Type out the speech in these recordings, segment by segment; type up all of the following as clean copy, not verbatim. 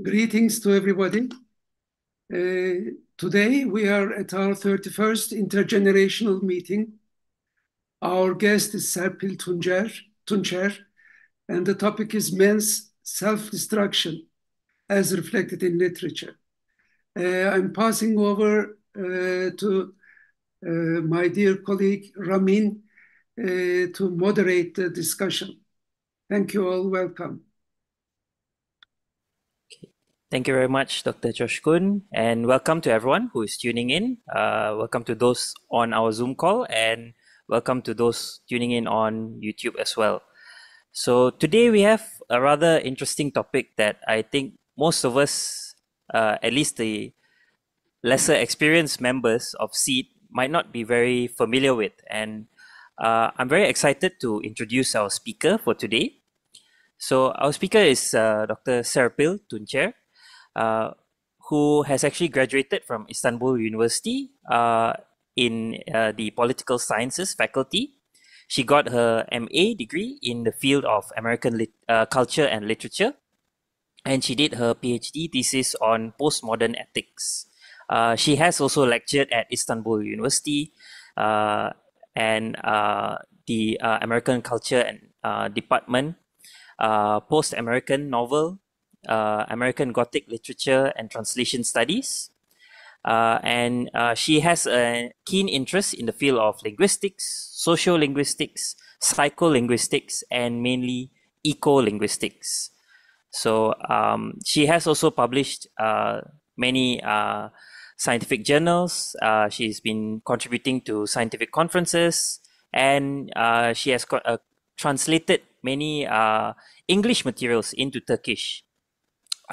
Greetings to everybody. Today we are at our 31st intergenerational meeting. Our guest is Serpil Tuncer, and the topic is men's self-destruction as reflected in literature. I'm passing over to my dear colleague Ramin to moderate the discussion. Thank you all. Welcome. Thank you very much, Dr. Joshkun, and welcome to everyone who is tuning in. Welcome to those on our Zoom call, and welcome to those tuning in on YouTube as well. So today we have a rather interesting topic that I think most of us, at least the lesser experienced members of SEED, might not be very familiar with. And I'm very excited to introduce our speaker for today. So our speaker is Dr. Serpil Tuncer, who has actually graduated from Istanbul University in the political sciences faculty. She got her MA degree in the field of American culture and literature, and she did her PhD thesis on postmodern ethics. She has also lectured at Istanbul University and the American culture and department, post-American novel, American Gothic literature and translation studies. And she has a keen interest in the field of linguistics, sociolinguistics, psycholinguistics, and mainly eco-linguistics. So she has also published many scientific journals. She's been contributing to scientific conferences, and she has translated many English materials into Turkish.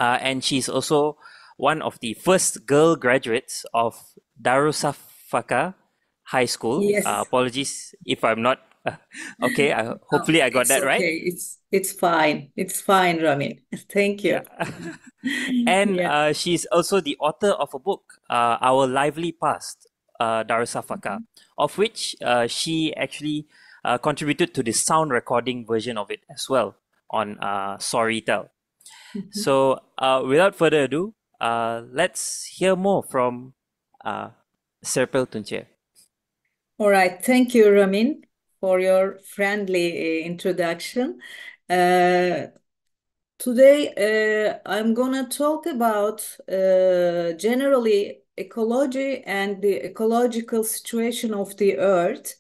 And she's also one of the first girl graduates of Darusafaka High School. Yes. Apologies if I'm not okay. Hopefully I got It's that right. okay. It's fine. It's fine, Ramin. Thank you. Yeah. And she's also the author of a book, Our Lively Past, Darusafaka, of which she actually contributed to the sound recording version of it as well on Storytel. So without further ado, let's hear more from Serpil Tuncer. All right. Thank you, Ramin, for your friendly introduction. Today, I'm going to talk about generally ecology and the ecological situation of the Earth.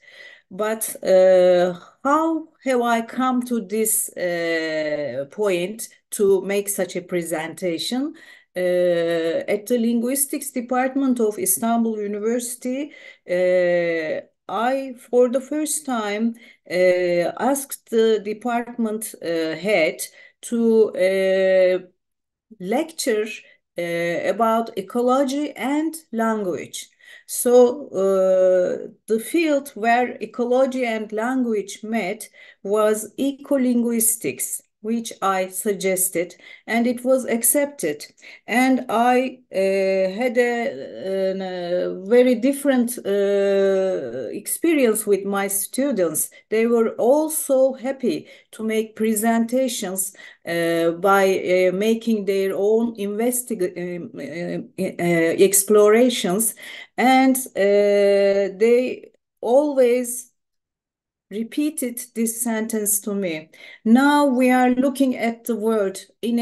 But how have I come to this point to make such a presentation? At the linguistics department of Istanbul University, I, for the first time, asked the department head to lecture about ecology and language. So the field where ecology and language met was ecolinguistics, which I suggested, and it was accepted. And I had a very different experience with my students. They were all so happy to make presentations by making their own explorations, and they always repeated this sentence to me. Now we are looking at the world in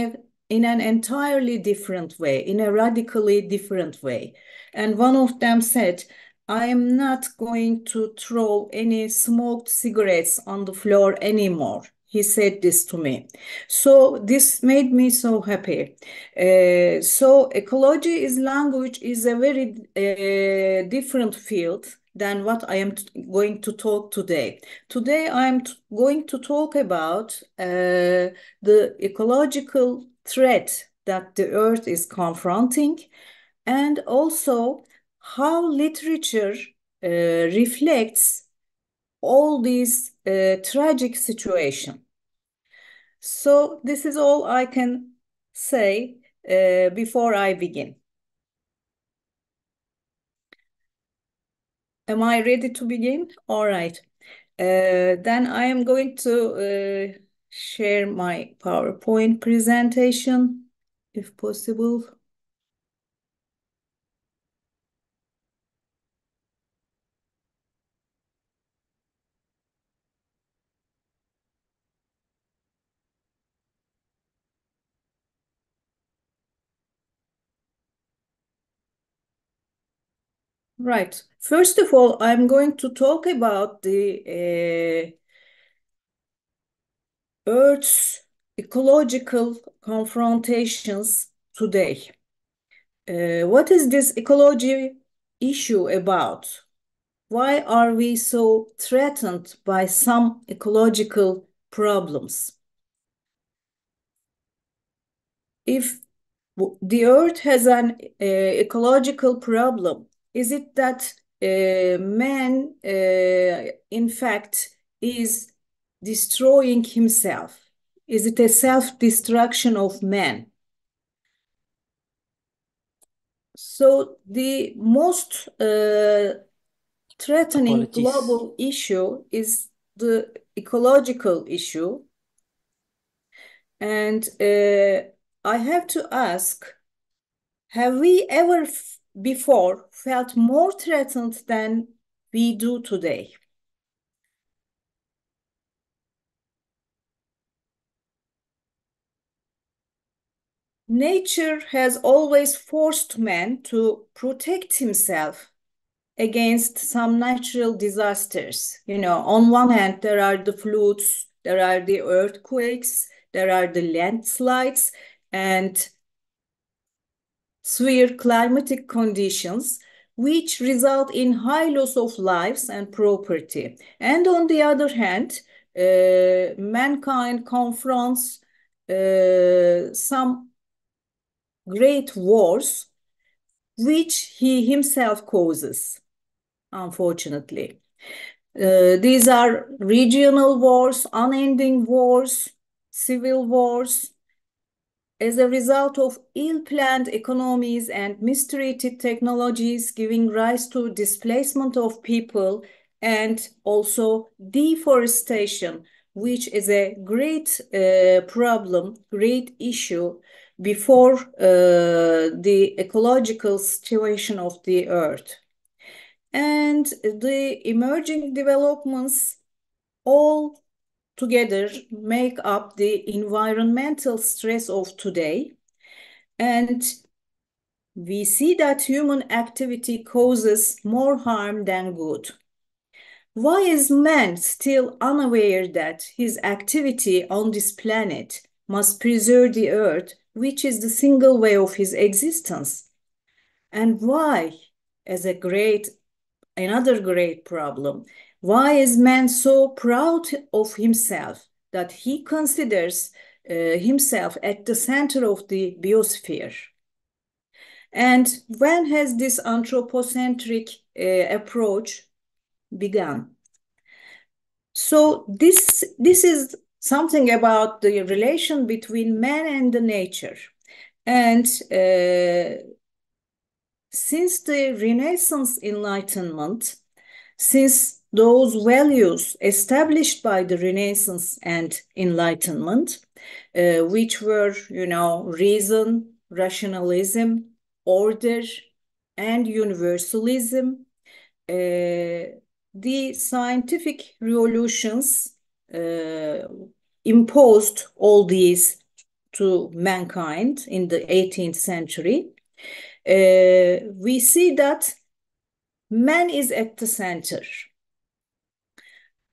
an entirely different way, in a radically different way. And one of them said, I am not going to throw any smoked cigarettes on the floor anymore. He said this to me. So this made me so happy. So ecology is language is a very different field than what I am going to talk today. Today I'm going to talk about the ecological threat that the Earth is confronting, and also how literature reflects all these tragic situations. So this is all I can say before I begin. Am I ready to begin? All right. Then I am going to share my PowerPoint presentation. if possible. Right. First of all, I'm going to talk about the Earth's ecological confrontations today. What is this ecology issue about? Why are we so threatened by some ecological problems? If the Earth has an ecological problem, is it that man, in fact, is destroying himself? Is it a self-destruction of man? So the most threatening Apologies. global issue is the ecological issue. And I have to ask, have we ever before felt more threatened than we do today? Nature has always forced man to protect himself against some natural disasters. You know, on one hand, there are the floods, there are the earthquakes, there are the landslides, and severe climatic conditions, which result in high loss of lives and property. And on the other hand, mankind confronts some great wars, which he himself causes, unfortunately. These are regional wars, unending wars, civil wars, as a result of ill-planned economies and mistreated technologies giving rise to displacement of people and also deforestation, which is a great problem, great issue before the ecological situation of the earth. And the emerging developments all together make up the environmental stress of today. And we see that human activity causes more harm than good. Why is man still unaware that his activity on this planet must preserve the earth, which is the single way of his existence? And why, as another great problem, why is man so proud of himself that he considers himself at the center of the biosphere? And when has this anthropocentric approach begun? So this is something about the relation between man and the nature. And since the Renaissance Enlightenment, since those values established by the Renaissance and Enlightenment, which were, reason, rationalism, order, and universalism, the scientific revolutions imposed all these to mankind in the 18th century. We see that man is at the center.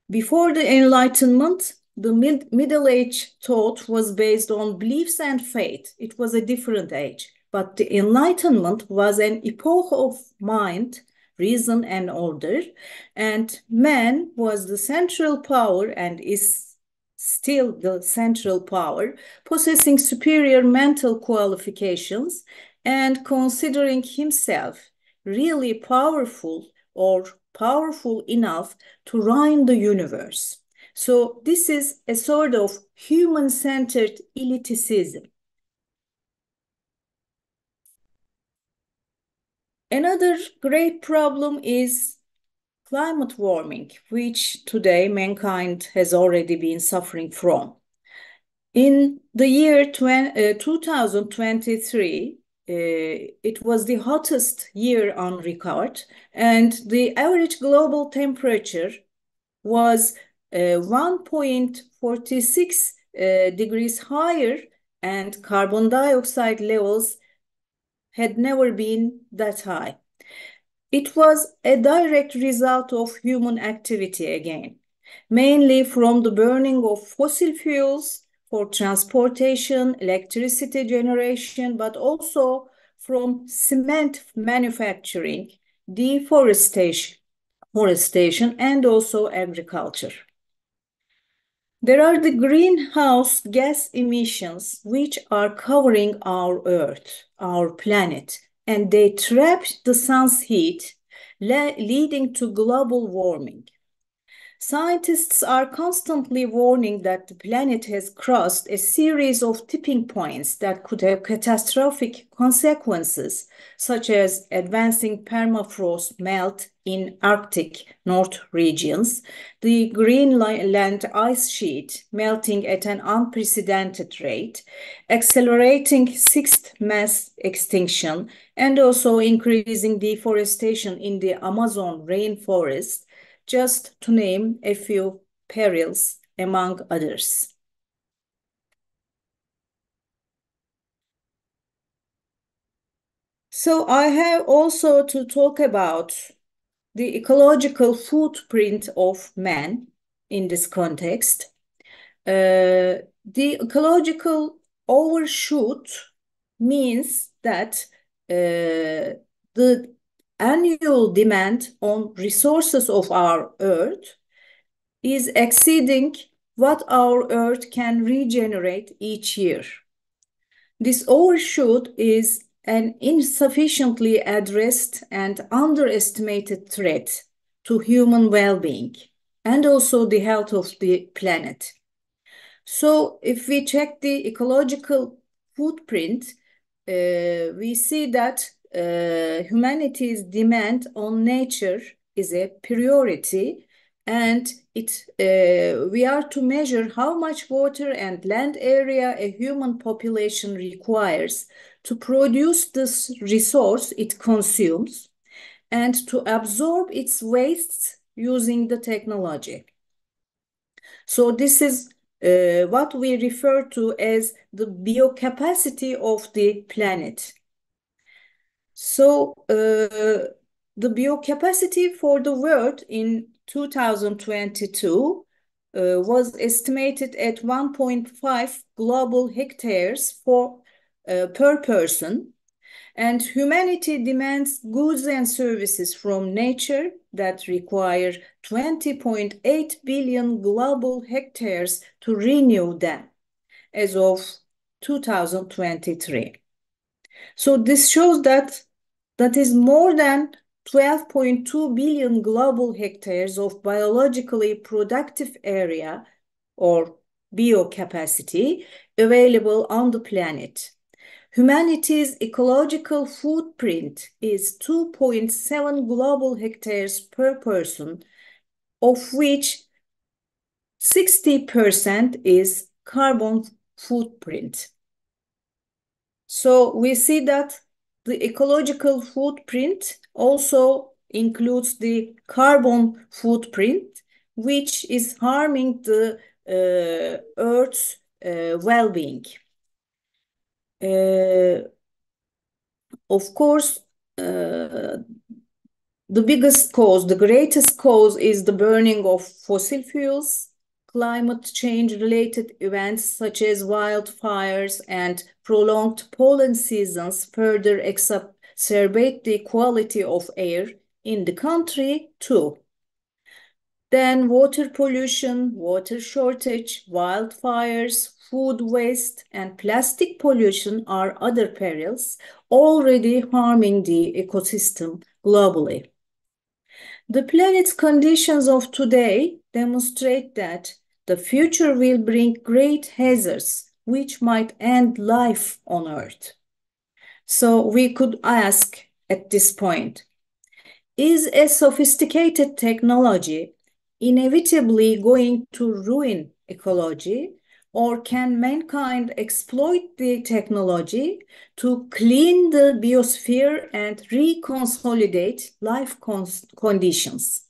Before the Enlightenment, the Middle Age thought was based on beliefs and faith. It was a different age. But the Enlightenment was an epoch of mind, reason, and order. And man was the central power and is still the central power, possessing superior mental qualifications and considering himself really powerful or powerful enough to run the universe. So this is a sort of human-centered elitism. Another great problem is climate warming, which today mankind has already been suffering from. In the year 2023, it was the hottest year on record, and the average global temperature was 1.46 degrees higher, and carbon dioxide levels had never been that high. It was a direct result of human activity again, mainly from the burning of fossil fuels for transportation, electricity generation, but also from cement manufacturing, deforestation, and also agriculture. There are the greenhouse gas emissions, which are covering our Earth, our planet, and they trap the sun's heat, leading to global warming. Scientists are constantly warning that the planet has crossed a series of tipping points that could have catastrophic consequences, such as advancing permafrost melt in Arctic North regions, the Greenland ice sheet melting at an unprecedented rate, accelerating sixth mass extinction, and also increasing deforestation in the Amazon rainforest, just to name a few perils among others. So I have also to talk about the ecological footprint of man in this context. The ecological overshoot means that the annual demand on resources of our Earth is exceeding what our Earth can regenerate each year. This overshoot is an insufficiently addressed and underestimated threat to human well-being and also the health of the planet. So if we check the ecological footprint, we see that humanity's demand on nature is a priority, and we are to measure how much water and land area a human population requires to produce this resource it consumes and to absorb its wastes using the technology. So this is what we refer to as the biocapacity of the planet. So the biocapacity for the world in 2022 was estimated at 1.5 global hectares per person. And humanity demands goods and services from nature that require 20.8 billion global hectares to renew them as of 2023. So this shows that is more than 12.2 billion global hectares of biologically productive area or biocapacity available on the planet. Humanity's ecological footprint is 2.7 global hectares per person, of which 60% is carbon footprint. So we see that the ecological footprint also includes the carbon footprint, which is harming the Earth's well-being. Of course, the greatest cause is the burning of fossil fuels, climate change-related events such as wildfires and prolonged pollen seasons further exacerbate the quality of air in the country too. Then water pollution, water shortage, wildfires, food waste, and plastic pollution are other perils already harming the ecosystem globally. The planet's conditions of today demonstrate that the future will bring great hazards which might end life on Earth. So we could ask at this point, is a sophisticated technology inevitably going to ruin ecology, Or can mankind exploit the technology to clean the biosphere and reconsolidate life conditions?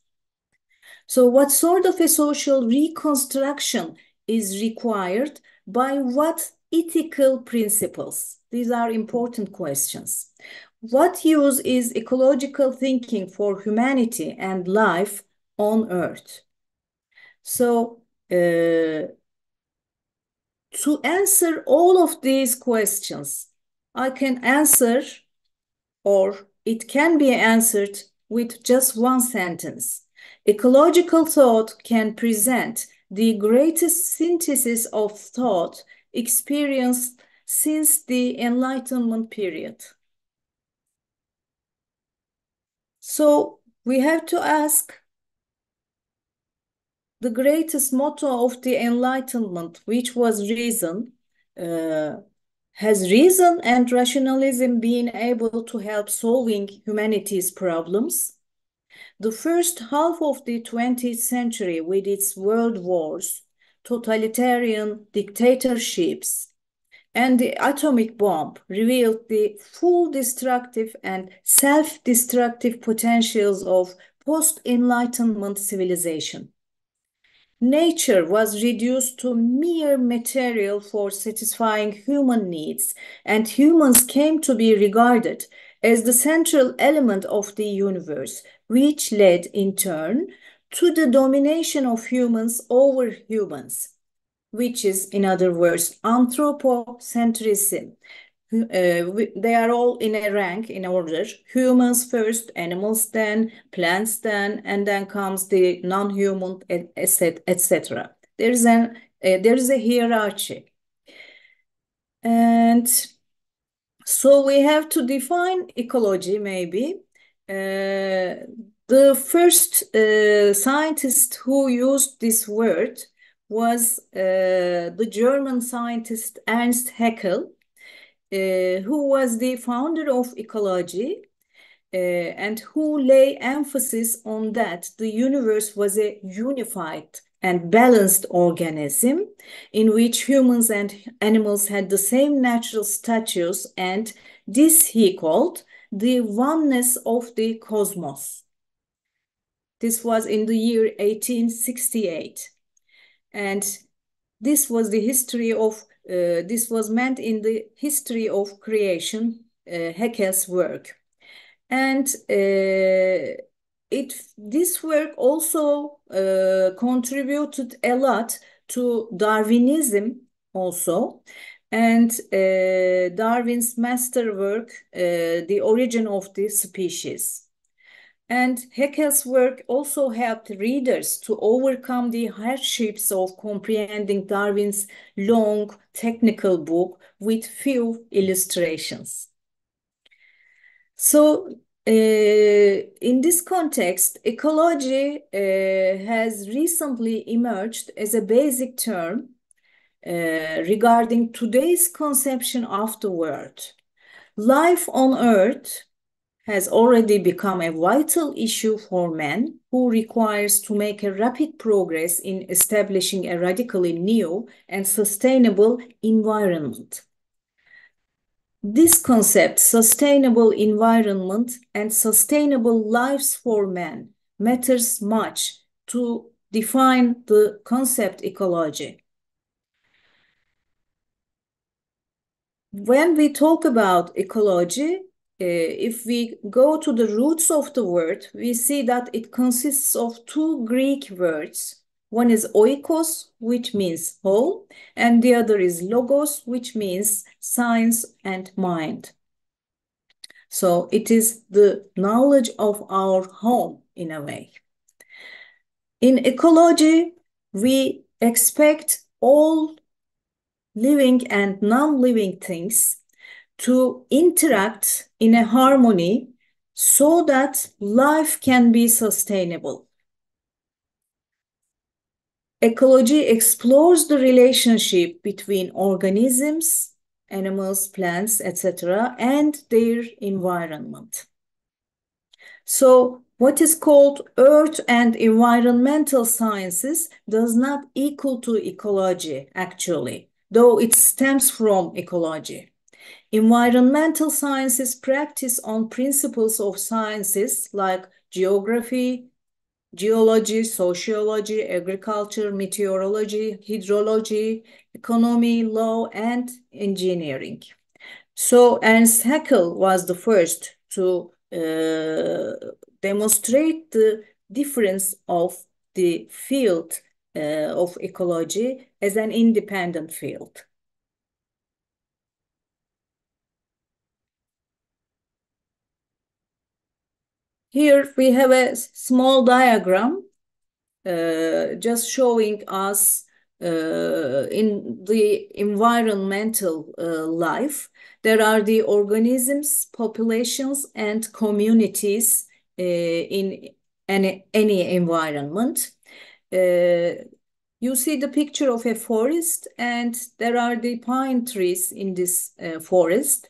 So what sort of a social reconstruction is required by what ethical principles? These are important questions. What use is ecological thinking for humanity and life on Earth? So, to answer all of these questions, I can answer, or it can be answered with just one sentence. Ecological thought can present the greatest synthesis of thought experienced since the Enlightenment period. So we have to ask, the greatest motto of the Enlightenment, which was reason, has reason and rationalism been able to help solving humanity's problems? The first half of the 20th century, with its world wars, totalitarian dictatorships, and the atomic bomb, revealed the full destructive and self-destructive potentials of post-Enlightenment civilization. Nature was reduced to mere material for satisfying human needs, and humans came to be regarded as the central element of the universe, which led in turn to the domination of humans over humans, which is, in other words, anthropocentrism. They are all in a rank, in order. Humans first, animals then, plants then, and then comes the non-human, etc. There is a hierarchy. And so we have to define ecology, maybe. The first scientist who used this word was the German scientist Ernst Haeckel, who was the founder of ecology, and who lay emphasis on that the universe was a unified and balanced organism in which humans and animals had the same natural status, and this he called the oneness of the cosmos. This was in the year 1868. And this was the history of, this was meant in the history of creation, Haeckel's work. And this work also contributed a lot to Darwinism also. And Darwin's masterwork, The Origin of the Species. And Haeckel's work also helped readers to overcome the hardships of comprehending Darwin's long technical book with few illustrations. So, in this context, ecology has recently emerged as a basic term regarding today's conception of the world. Life on Earth has already become a vital issue for man, who requires to make a rapid progress in establishing a radically new and sustainable environment. This concept, sustainable environment and sustainable lives for man, matters much to define the concept ecology. When we talk about ecology, if we go to the roots of the word, we see that it consists of two Greek words. One is oikos, which means whole, and the other is logos, which means science and mind. So it is the knowledge of our home, in a way. In ecology, we expect all living and non-living things to interact in a harmony so that life can be sustainable. Ecology explores the relationship between organisms, animals, plants, etc., and their environment. So What is called earth and environmental sciences does not equal to ecology, actually, though it stems from ecology. Environmental sciences practice on principles of sciences like geography, geology, sociology, agriculture, meteorology, hydrology, economy, law, and engineering. So Ernst Haeckel was the first to demonstrate the difference of the field of ecology as an independent field. Here we have a small diagram just showing us in the environmental life, there are the organisms, populations, and communities in any environment. You see the picture of a forest, and there are the pine trees in this forest.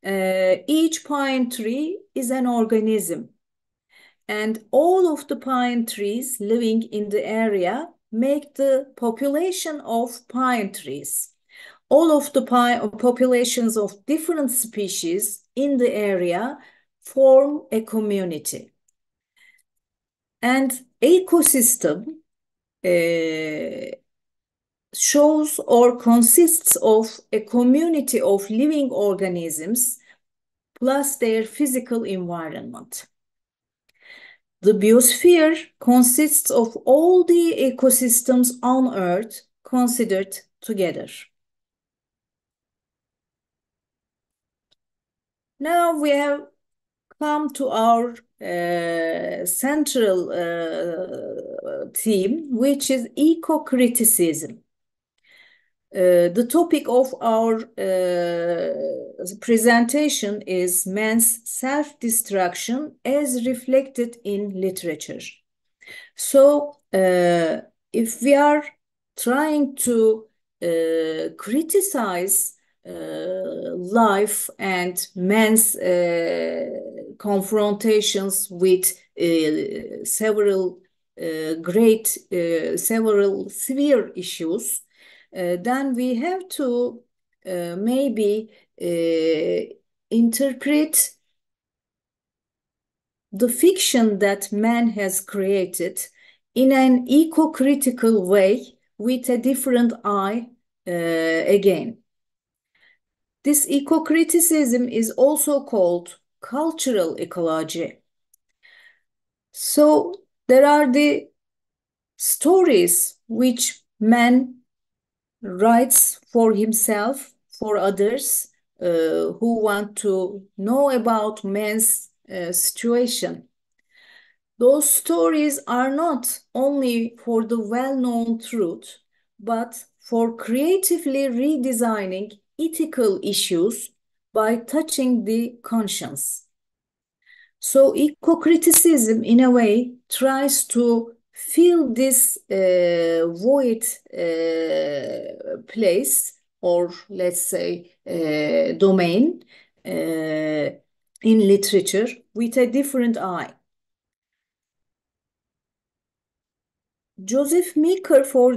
Each pine tree is an organism, and all of the pine trees living in the area make the population of pine trees. All of the populations of different species in the area form a community. And ecosystem shows or consists of a community of living organisms plus their physical environment. The biosphere consists of all the ecosystems on Earth considered together. Now we have come to our central theme, which is eco-criticism. The topic of our presentation is man's self-destruction as reflected in literature. So, if we are trying to criticize life and man's confrontations with several severe issues, then we have to maybe interpret the fiction that man has created in an eco-critical way with a different eye again. This eco-criticism is also called cultural ecology. So there are the stories which man writes for himself, for others who want to know about man's situation. Those stories are not only for the well-known truth, but for creatively redesigning ethical issues by touching the conscience. So eco-criticism, in a way, tries to fill this void place, or let's say domain in literature with a different eye. Joseph Meeker, for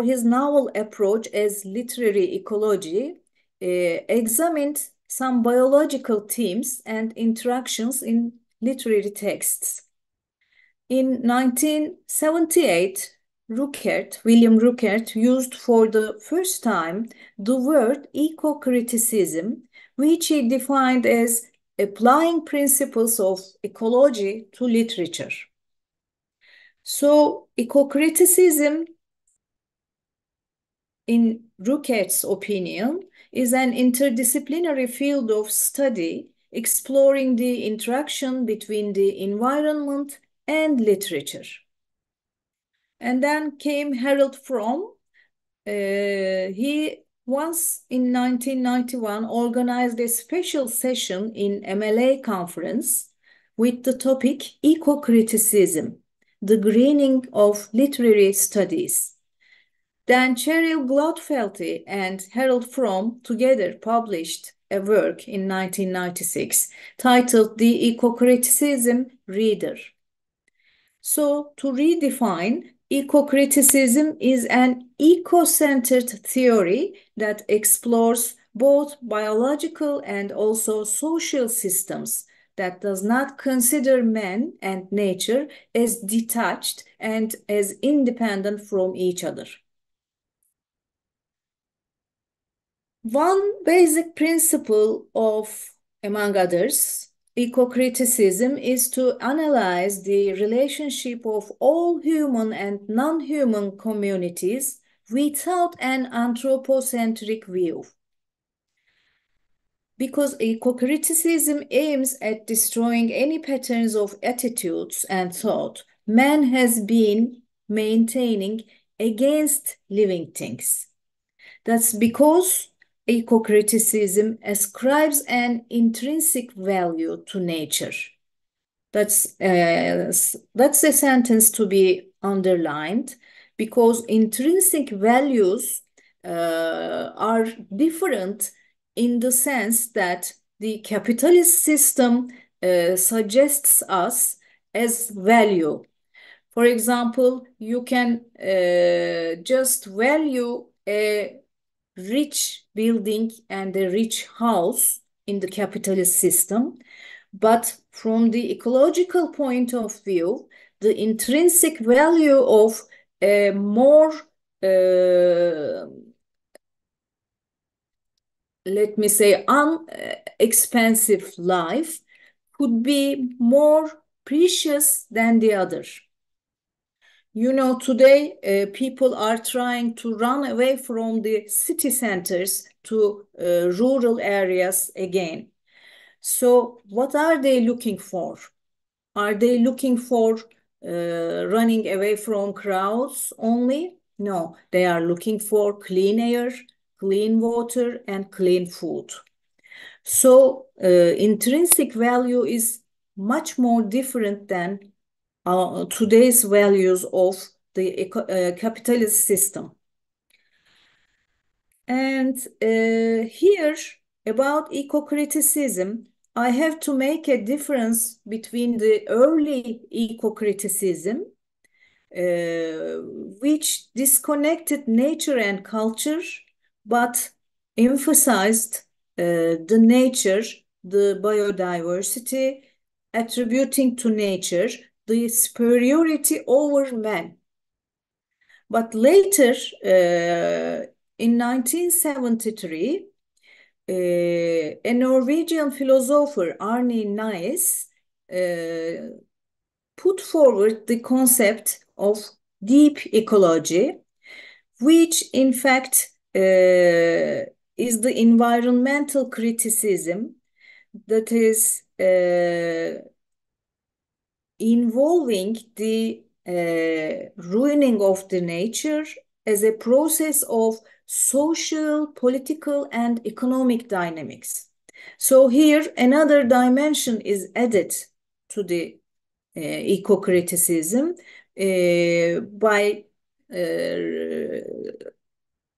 his novel approach as literary ecology, examined some biological themes and interactions in literary texts. In 1978, William Ruckert used for the first time the word eco-criticism, which he defined as applying principles of ecology to literature. So, eco-criticism, in Ruckert's opinion, is an interdisciplinary field of study exploring the interaction between the environment and literature. And then came Harold Fromm. He once in 1991 organized a special session in MLA conference with the topic eco-criticism, the greening of literary studies. Then Cheryl Glotfelty and Harold Fromm together published a work in 1996 titled The Eco-Criticism Reader. So, to redefine, eco-criticism is an eco-centered theory that explores both biological and also social systems that does not consider man and nature as detached and as independent from each other. One basic principle of, among others, eco-criticism is to analyze the relationship of all human and non-human communities without an anthropocentric view. Because eco-criticism aims at destroying any patterns of attitudes and thought man has been maintaining against living things. That's because eco-criticism ascribes an intrinsic value to nature. That's a sentence to be underlined because intrinsic values are different in the sense that the capitalist system suggests us as value. For example, you can just value a rich building and a rich house in the capitalist system. But from the ecological point of view, the intrinsic value of a more, let me say, unexpensive life could be more precious than the other. You know, today people are trying to run away from the city centers to rural areas again. So what are they looking for? Are they looking for running away from crowds only? No, they are looking for clean air, clean water, and clean food. So intrinsic value is much more different than today's values of the capitalist system. And here, about eco-criticism, I have to make a difference between the early eco-criticism, which disconnected nature and culture, but emphasized the nature, the biodiversity, attributing to nature the superiority over man. But later, in 1973, a Norwegian philosopher, Arne Naes, put forward the concept of deep ecology, which in fact is the environmental criticism that is involving the ruining of the nature as a process of social, political, and economic dynamics. So here another dimension is added to the eco-criticism by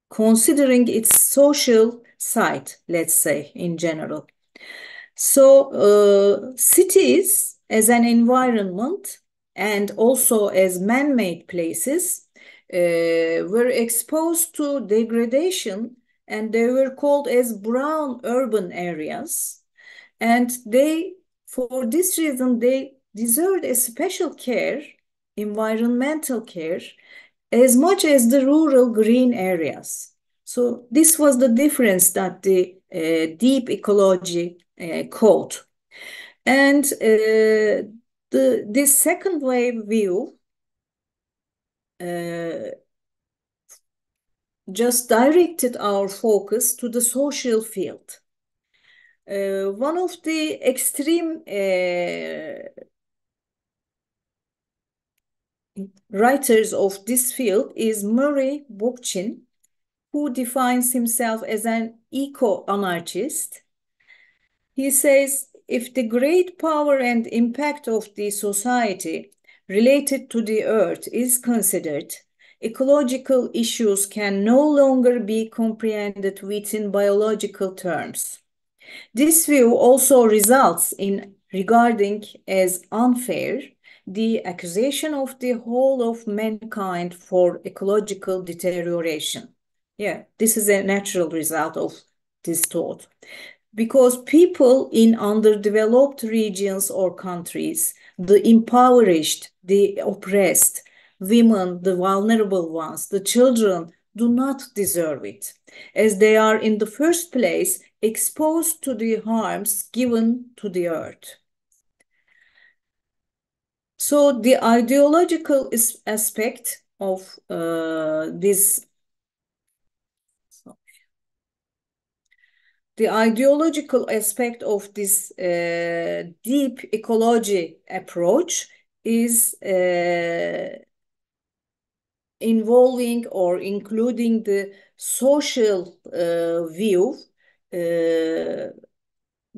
considering its social side, let's say, in general. So cities as an environment and also as man-made places were exposed to degradation, and they were called as brown urban areas. And they, for this reason, they deserved a special care, environmental care, as much as the rural green areas. So this was the difference that the deep ecology code. And this second wave view just directed our focus to the social field. One of the extreme writers of this field is Murray Bookchin, who defines himself as an eco-anarchist. He says, if the great power and impact of the society related to the earth is considered, ecological issues can no longer be comprehended within biological terms. This view also results in regarding as unfair the accusation of the whole of mankind for ecological deterioration. Yeah, this is a natural result of this thought. Because people in underdeveloped regions or countries, the impoverished, the oppressed, women, the vulnerable ones, the children, do not deserve it, as they are in the first place exposed to the harms given to the earth. So the ideological aspect of this deep ecology approach is involving or including the social view,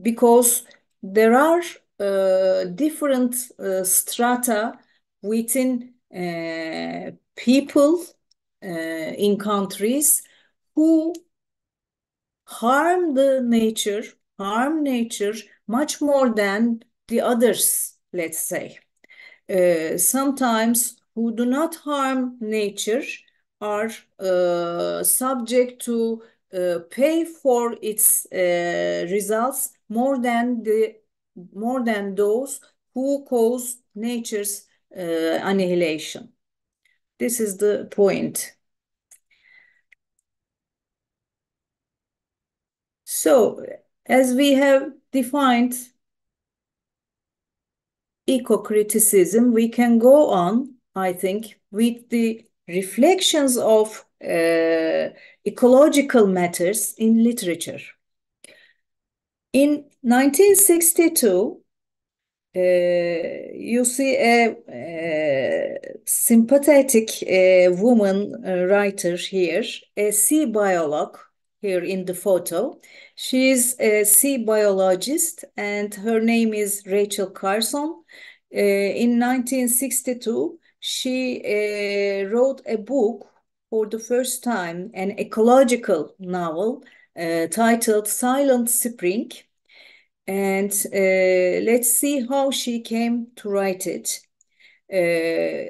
because there are different strata within people in countries who harm nature much more than the others, let's say. Sometimes who do not harm nature are subject to pay for its results more than those who cause nature's annihilation. This is the point. So, as we have defined eco-criticism, we can go on, I think, with the reflections of ecological matters in literature. In 1962, you see a sympathetic woman writer here, a sea biologist here in the photo. She is a sea biologist and her name is Rachel Carson. In 1962, she wrote a book for the first time, an ecological novel titled Silent Spring. And let's see how she came to write it.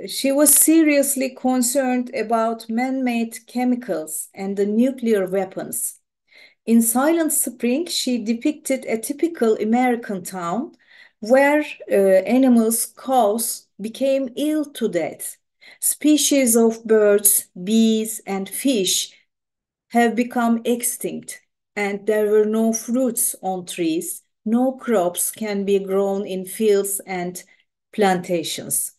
She was seriously concerned about man-made chemicals and the nuclear weapons. In Silent Spring, she depicted a typical American town where animals, cows, became ill to death. Species of birds, bees, and fish have become extinct, and there were no fruits on trees. No crops can be grown in fields and plantations.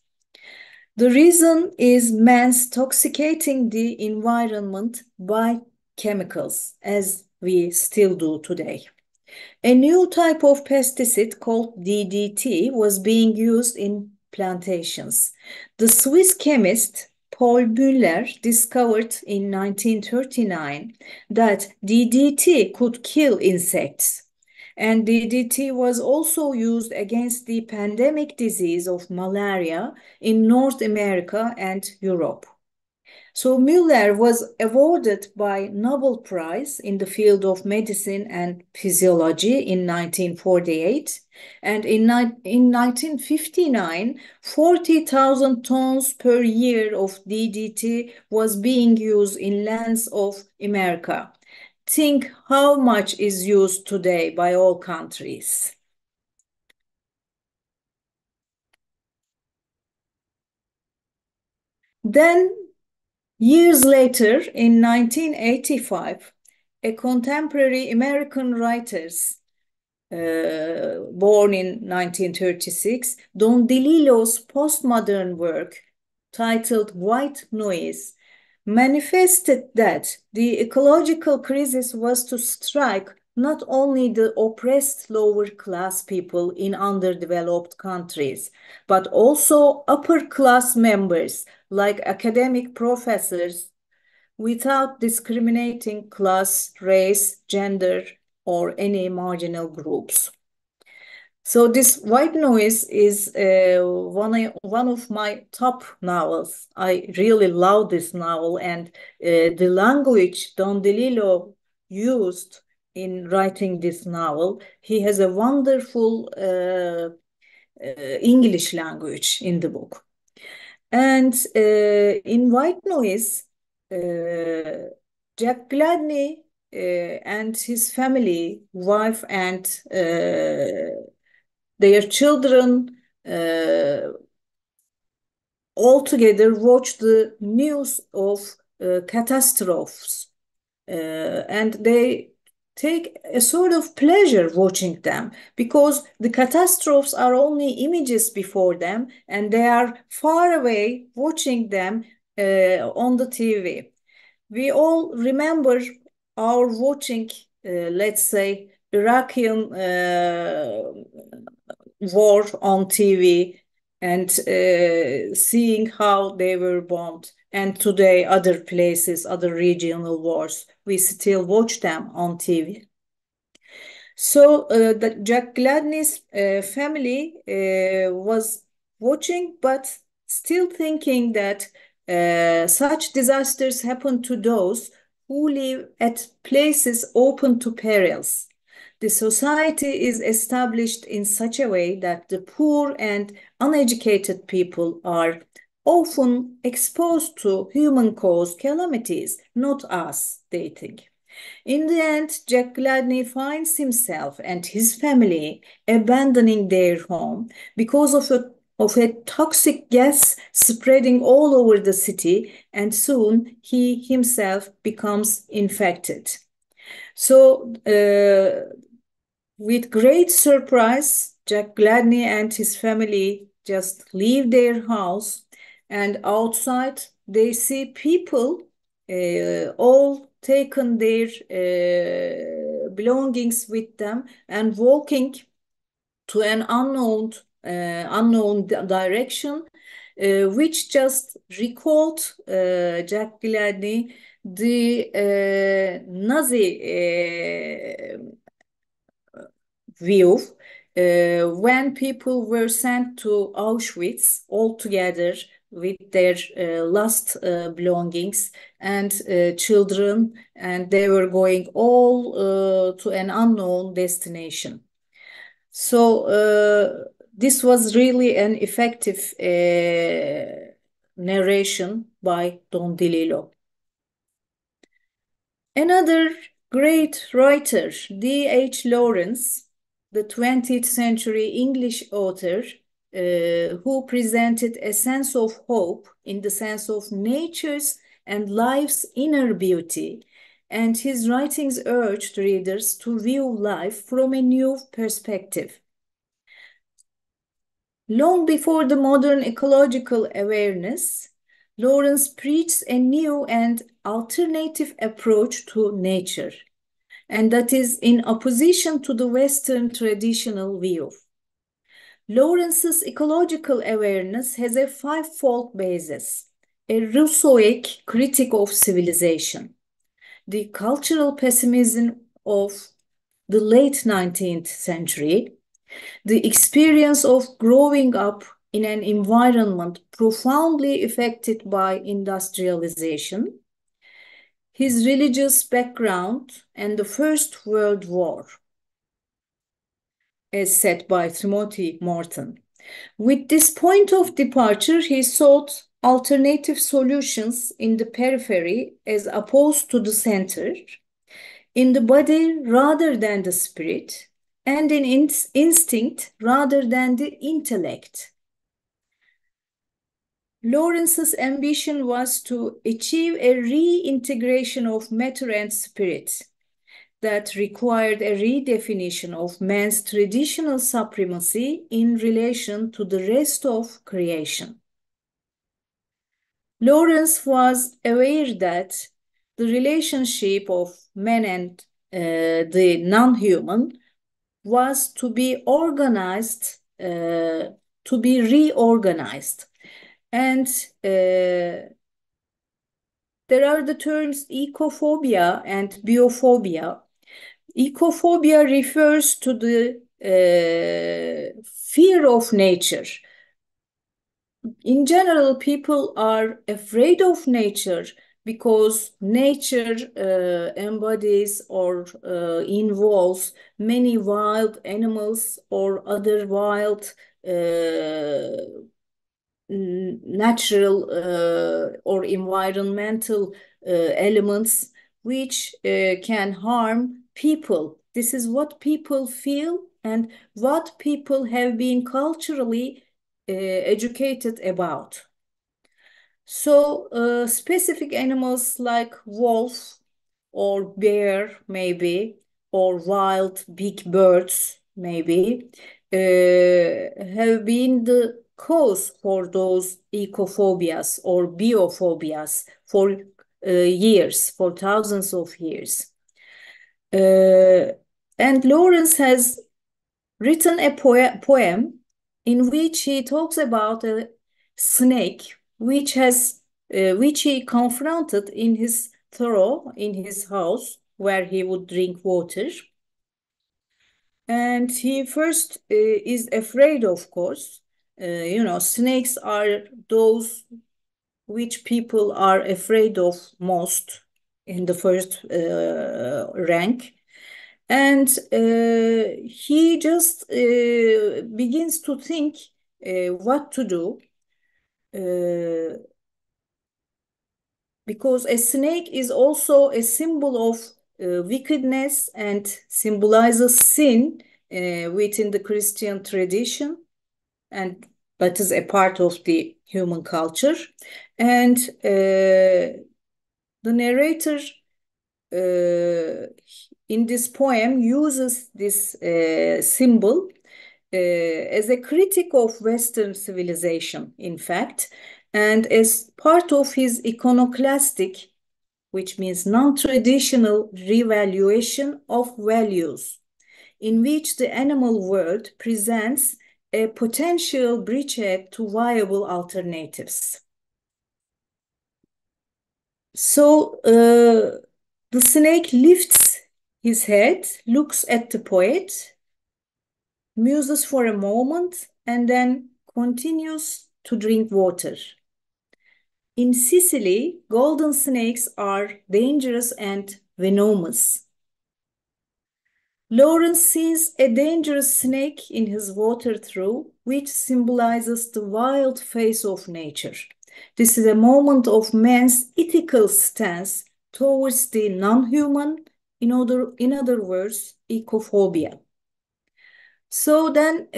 The reason is man's toxicating the environment by chemicals, as we still do today. A new type of pesticide called DDT was being used in plantations. The Swiss chemist Paul Müller discovered in 1939 that DDT could kill insects. And DDT was also used against the pandemic disease of malaria in North America and Europe. So Müller was awarded by Nobel Prize in the field of medicine and physiology in 1948. And in 1959, 40,000 tons per year of DDT was being used in lands of America. Think how much is used today by all countries. Then, years later, in 1985, a contemporary American writer, born in 1936, Don DeLillo's postmodern work titled White Noise manifested that the ecological crisis was to strike not only the oppressed lower class people in underdeveloped countries, but also upper class members like academic professors without discriminating class, race, gender, or any marginal groups. So this White Noise is one of my top novels. I really love this novel, and the language Don DeLillo used in writing this novel. He has a wonderful English language in the book. And in White Noise, Jack Gladney and his family, wife and their children, all together watch the news of catastrophes, and they take a sort of pleasure watching them because the catastrophes are only images before them and they are far away watching them on the TV. We all remember our watching, let's say, Iraqi war on TV and seeing how they were bombed. And today, other places, other regional wars, we still watch them on TV. So the Jack Gladney's family was watching, but still thinking that such disasters happen to those who live at places open to perils. The society is established in such a way that the poor and uneducated people are often exposed to human-caused calamities, not us, they think. In the end, Jack Gladney finds himself and his family abandoning their home because of a toxic gas spreading all over the city, and soon he himself becomes infected. So, with great surprise, Jack Gladney and his family just leave their house, and outside they see people all taken their belongings with them and walking to an unknown direction, which just recalled Jack Gladney the Nazi view when people were sent to Auschwitz all together with their last belongings and children, and they were going all to an unknown destination. So this was really an effective narration by Don DeLillo. Another great writer, D.H. Lawrence, the 20th century English author, who presented a sense of hope in the sense of nature's and life's inner beauty, and his writings urged readers to view life from a new perspective. Long before the modern ecological awareness, Lawrence preached a new and alternative approach to nature, and that is in opposition to the Western traditional view. Lawrence's ecological awareness has a five-fold basis: a Rousseauic critique of civilization, the cultural pessimism of the late 19th century, the experience of growing up in an environment profoundly affected by industrialization, his religious background, and the First World War, as said by Timothy Morton. With this point of departure, he sought alternative solutions in the periphery as opposed to the center, in the body rather than the spirit, and in instinct rather than the intellect. Lawrence's ambition was to achieve a reintegration of matter and spirit that required a redefinition of man's traditional supremacy in relation to the rest of creation. Lawrence was aware that the relationship of man and the non-human was to be organized, to be reorganized. And there are the terms ecophobia and biophobia. Ecophobia refers to the fear of nature. In general, people are afraid of nature because nature embodies or involves many wild animals or other wild natural or environmental elements which can harm people. This is what people feel and what people have been culturally educated about. So specific animals like wolf or bear maybe, or wild big birds maybe, have been the cause for those ecophobias or biophobias for years, for thousands of years. And Lawrence has written a poem in which he talks about a snake which he confronted in his burrow in his house where he would drink water. And he first is afraid, of course. Snakes are those which people are afraid of most in the first rank. And he just begins to think what to do. Because a snake is also a symbol of wickedness and symbolizes sin within the Christian tradition, and that is a part of the human culture. And the narrator in this poem uses this symbol as a critic of Western civilization, in fact, and as part of his iconoclastic, which means non-traditional revaluation of values, in which the animal world presents a potential bridgehead to viable alternatives. So the snake lifts his head, looks at the poet, muses for a moment, and then continues to drink water. In Sicily, golden snakes are dangerous and venomous. Lawrence sees a dangerous snake in his water trough, which symbolizes the wild face of nature. This is a moment of man's ethical stance towards the non-human, in other words, ecophobia. So then,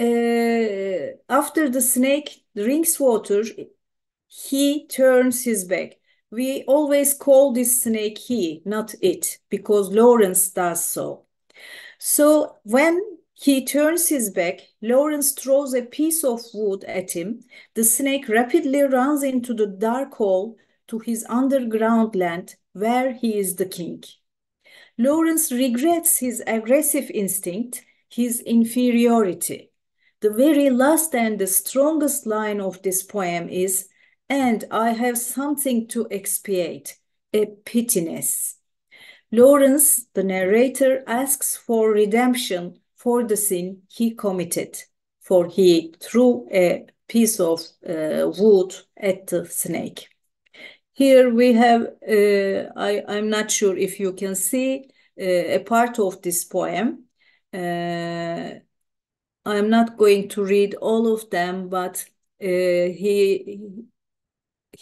after the snake drinks water, he turns his back. We always call this snake he, not it, because Lawrence does so. So when he turns his back, Lawrence throws a piece of wood at him. The snake rapidly runs into the dark hole to his underground land, where he is the king. Lawrence regrets his aggressive instinct, his inferiority. The very last and the strongest line of this poem is, "And I have something to expiate, a pityness." Lawrence, the narrator, asks for redemption for the sin he committed, for he threw a piece of wood at the snake. Here we have, I'm not sure if you can see a part of this poem. I'm not going to read all of them, but he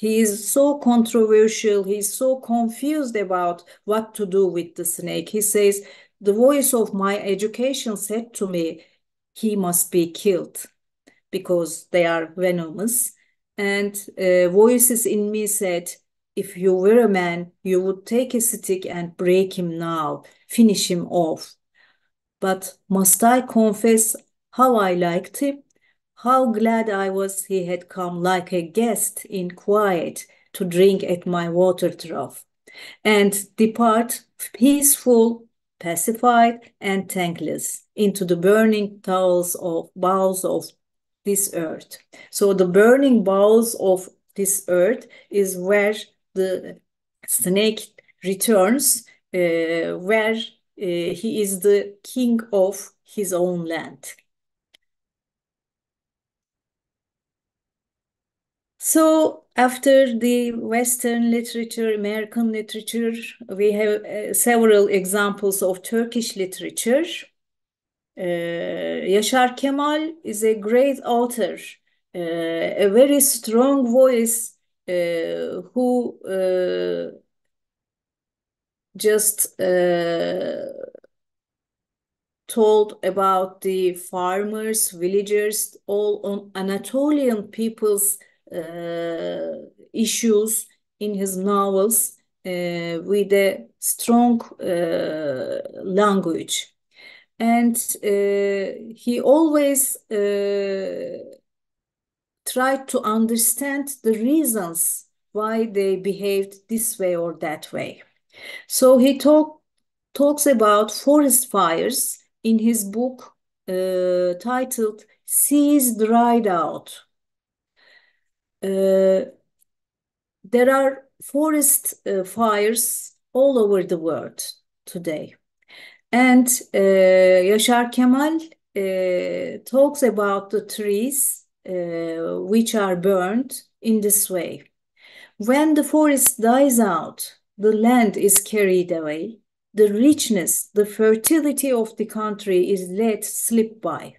is so controversial. He's so confused about what to do with the snake. He says, "The voice of my education said to me, he must be killed because they are venomous. And voices in me said, if you were a man, you would take a stick and break him now, finish him off. But must I confess how I liked him? How glad I was he had come like a guest in quiet to drink at my water trough and depart peaceful, pacified, and thankless into the burning bowels of this earth." So the burning bowels of this earth is where the snake returns, where he is the king of his own land. So after the Western literature, American literature, we have several examples of Turkish literature. Yaşar Kemal is a great author, a very strong voice who just told about the farmers, villagers, all on Anatolian people's issues in his novels with a strong language. And he always tried to understand the reasons why they behaved this way or that way. So he talks about forest fires in his book titled Seas Dried Out. There are forest fires all over the world today. And Yaşar Kemal talks about the trees which are burned in this way. When the forest dies out, the land is carried away. The richness, the fertility of the country is let slip by.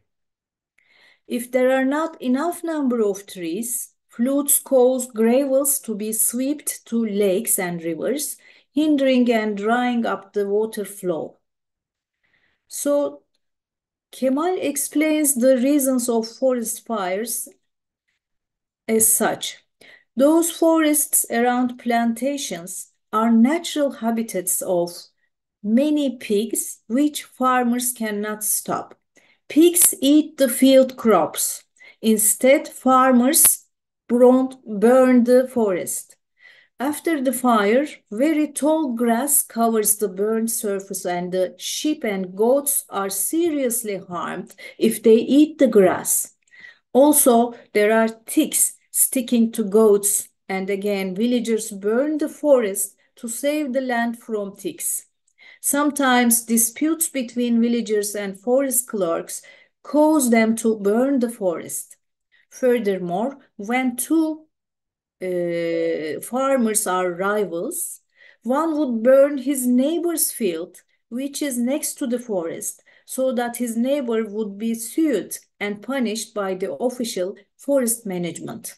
If there are not enough number of trees, floods cause gravels to be swept to lakes and rivers, hindering and drying up the water flow. So Kemal explains the reasons of forest fires as such. Those forests around plantations are natural habitats of many pigs, which farmers cannot stop. Pigs eat the field crops. Instead, farmers burn the forest. After the fire, very tall grass covers the burned surface, and the sheep and goats are seriously harmed if they eat the grass. Also, there are ticks sticking to goats, and again, villagers burn the forest to save the land from ticks. Sometimes disputes between villagers and forest clerks cause them to burn the forest. Furthermore, when two farmers are rivals, one would burn his neighbor's field, which is next to the forest, so that his neighbor would be sued and punished by the official forest management.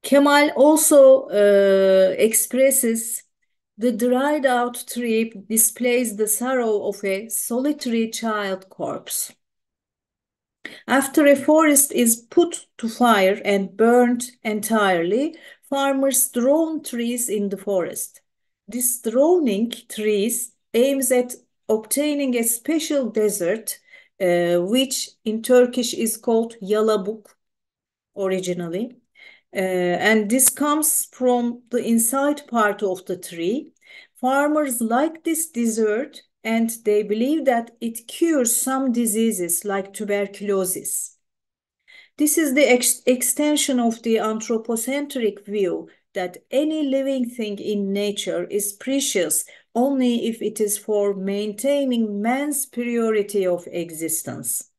Kemal also expresses the dried out tree displays the sorrow of a solitary child corpse. After a forest is put to fire and burned entirely, farmers drone trees in the forest. This droning trees aims at obtaining a special desert, which in Turkish is called yalabuk originally. And this comes from the inside part of the tree. Farmers like this dessert and they believe that it cures some diseases like tuberculosis. This is the extension of the anthropocentric view that any living thing in nature is precious only if it is for maintaining man's priority of existence.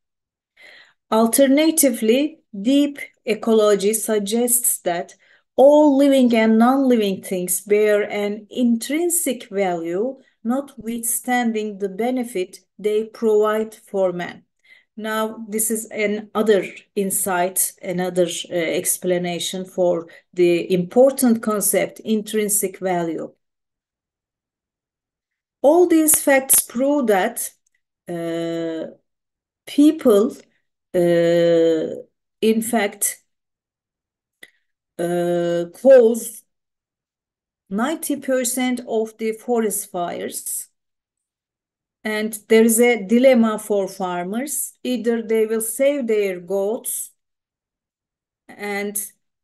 Alternatively, deep ecology suggests that all living and non-living things bear an intrinsic value, notwithstanding the benefit they provide for man. Now, this is another insight, another explanation for the important concept, intrinsic value. All these facts prove that people in fact, cause 90% of the forest fires. And there is a dilemma for farmers. Either they will save their goats and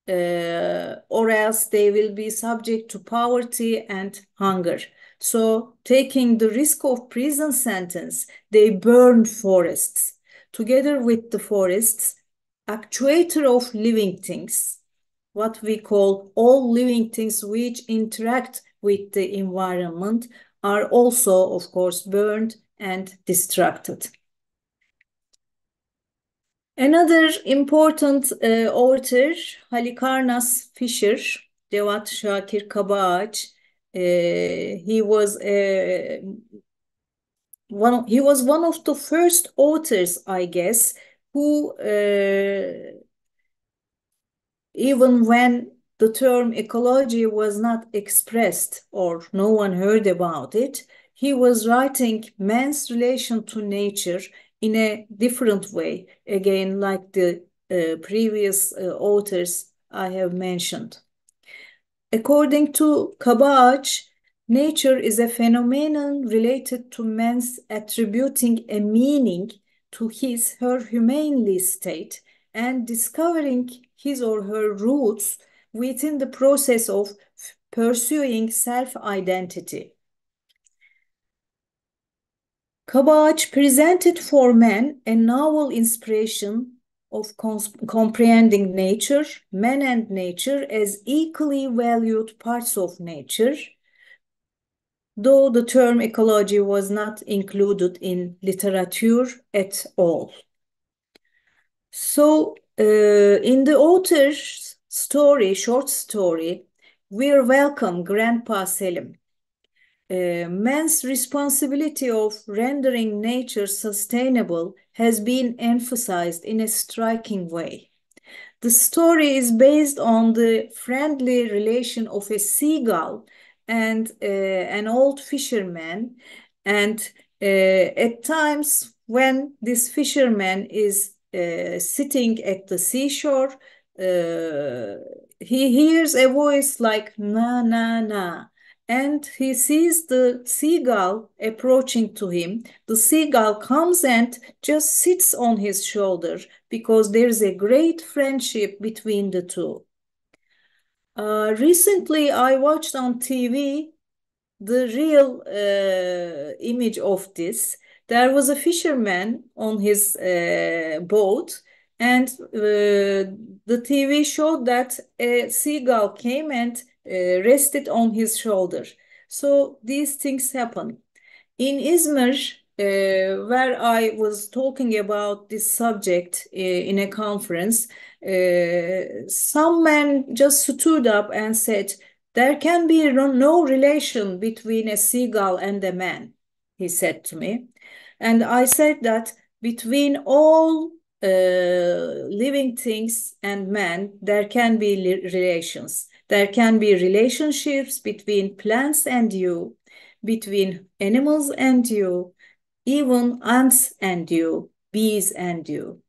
or else they will be subject to poverty and hunger. So taking the risk of prison sentence, they burn forests. Together with the forests, actuator of living things, what we call all living things which interact with the environment, are also, of course, burned and destructed. Another important author, Halikarnas Fisher, Cevat Şakir Kabaağaç. He was one of the first authors, I guess, who even when the term ecology was not expressed or no one heard about it, he was writing man's relation to nature in a different way, again, like the previous authors I have mentioned. According to Kabaağaç, nature is a phenomenon related to man's attributing a meaning to her humanly state and discovering his or her roots within the process of pursuing self-identity. Kabaağaç presented for men a novel inspiration of comprehending nature, man and nature as equally valued parts of nature, though the term ecology was not included in literature at all. So, in the author's story, short story, we welcome Grandpa Selim. Man's responsibility of rendering nature sustainable has been emphasized in a striking way. The story is based on the friendly relation of a seagull and an old fisherman. And at times, when this fisherman is sitting at the seashore, he hears a voice like na na na, and he sees the seagull approaching to him. The seagull comes and just sits on his shoulder because there's a great friendship between the two. Recently, I watched on TV the real image of this. There was a fisherman on his boat, and the TV showed that a seagull came and rested on his shoulder. So these things happen. In Izmir, where I was talking about this subject in a conference, some man just stood up and said, "There can be no relation between a seagull and a man," he said to me. And I said that between all living things and man, there can be relations. There can be relationships between plants and you, between animals and you, even ants and you, bees and you.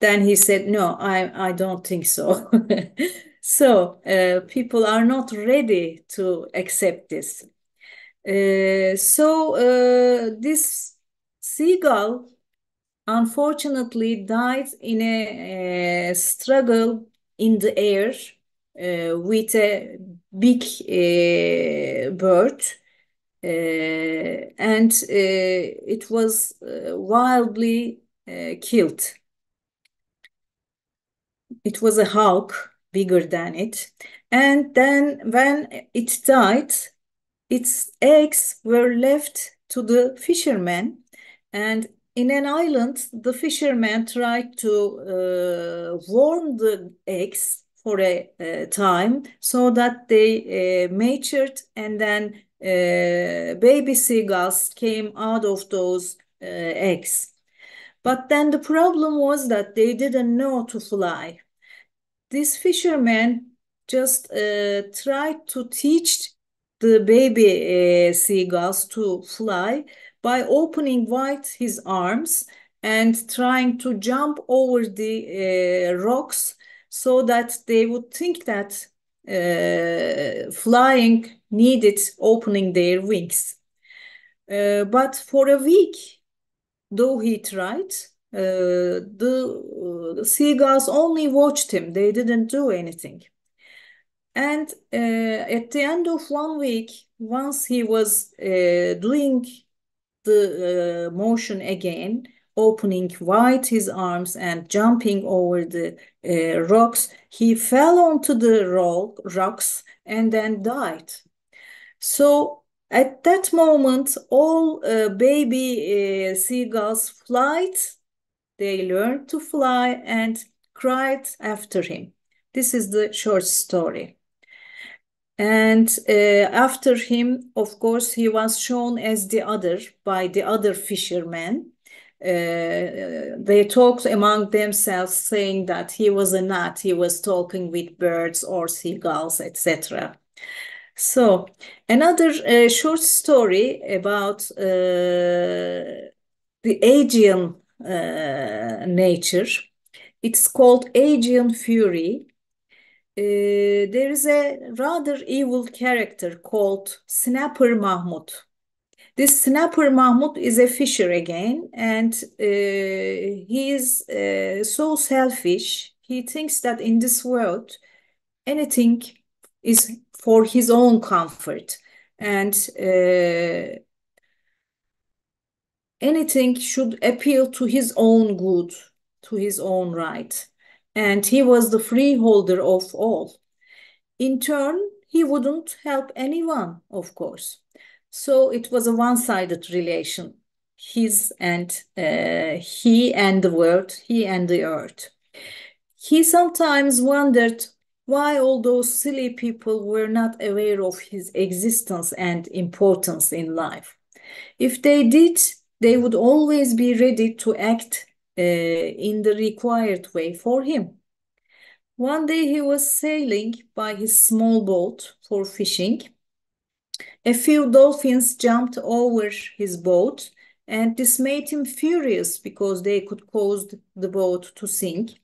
Then he said, "No, I don't think so." So people are not ready to accept this. This seagull unfortunately died in a struggle in the air with a big bird. And it was wildly killed. It was a hawk bigger than it. And then when it died, its eggs were left to the fishermen. And in an island, the fishermen tried to warm the eggs for a time so that they matured, and then baby seagulls came out of those eggs. But then the problem was that they didn't know to fly. This fisherman just tried to teach the baby seagulls to fly by opening wide his arms and trying to jump over the rocks so that they would think that flying needed opening their wings. But for a week, though he tried, the seagulls only watched him. They didn't do anything. And at the end of 1 week, once he was doing the motion again, opening wide his arms and jumping over the rocks, he fell onto the rocks and then died. So at that moment, all baby seagulls' flight, they learned to fly and cried after him. This is the short story. And after him, of course, he was shown as the other by the other fishermen. They talked among themselves, saying that he was a gnat, he was talking with birds or seagulls, etc. So, another short story about the Aegean nature. It's called Aegean Fury. There is a rather evil character called Snapper Mahmud. This Snapper Mahmud is a fisher again, and he is so selfish. He thinks that in this world, anything is for his own comfort, and anything should appeal to his own good, to his own right. And he was the freeholder of all. In turn, he wouldn't help anyone, of course. So it was a one-sided relation, his and he and the world, he and the earth. He sometimes wondered why all those silly people were not aware of his existence and importance in life. If they did, they would always be ready to act in the required way for him. One day he was sailing by his small boat for fishing. A few dolphins jumped over his boat, and this made him furious because they could cause the boat to sink.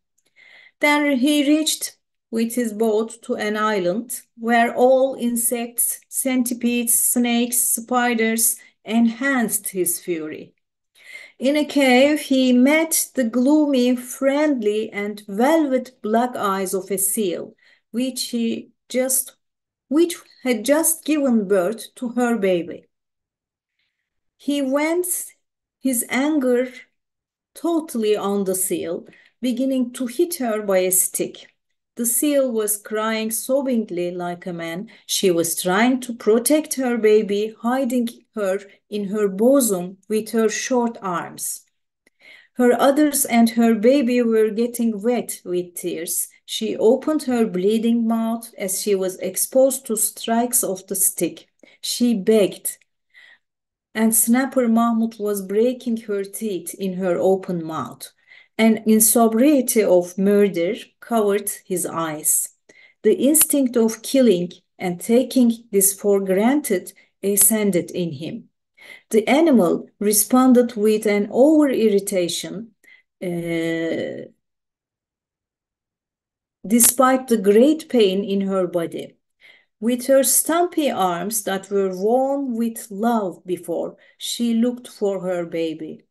Then he reached with his boat to an island where all insects, centipedes, snakes, spiders enhanced his fury. In a cave, he met the gloomy, friendly, and velvet black eyes of a seal, which had just given birth to her baby. He vents his anger totally on the seal, beginning to hit her by a stick. The seal was crying sobbingly like a man. She was trying to protect her baby, hiding her in her bosom with her short arms. Her udders and her baby were getting wet with tears. She opened her bleeding mouth as she was exposed to strikes of the stick. She begged, and Snapper Mahmud was breaking her teeth in her open mouth. An insobriety of murder covered his eyes. The instinct of killing and taking this for granted ascended in him. The animal responded with an over-irritation, despite the great pain in her body. With her stumpy arms that were warm with love before, she looked for her baby.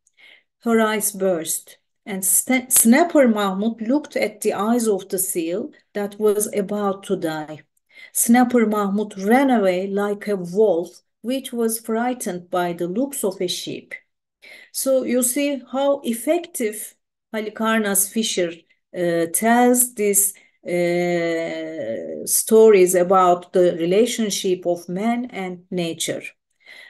Her eyes burst, and Snapper Mahmud looked at the eyes of the seal that was about to die. Snapper Mahmud ran away like a wolf, which was frightened by the looks of a sheep. So you see how effective Halikarnas Fisher tells these stories about the relationship of man and nature.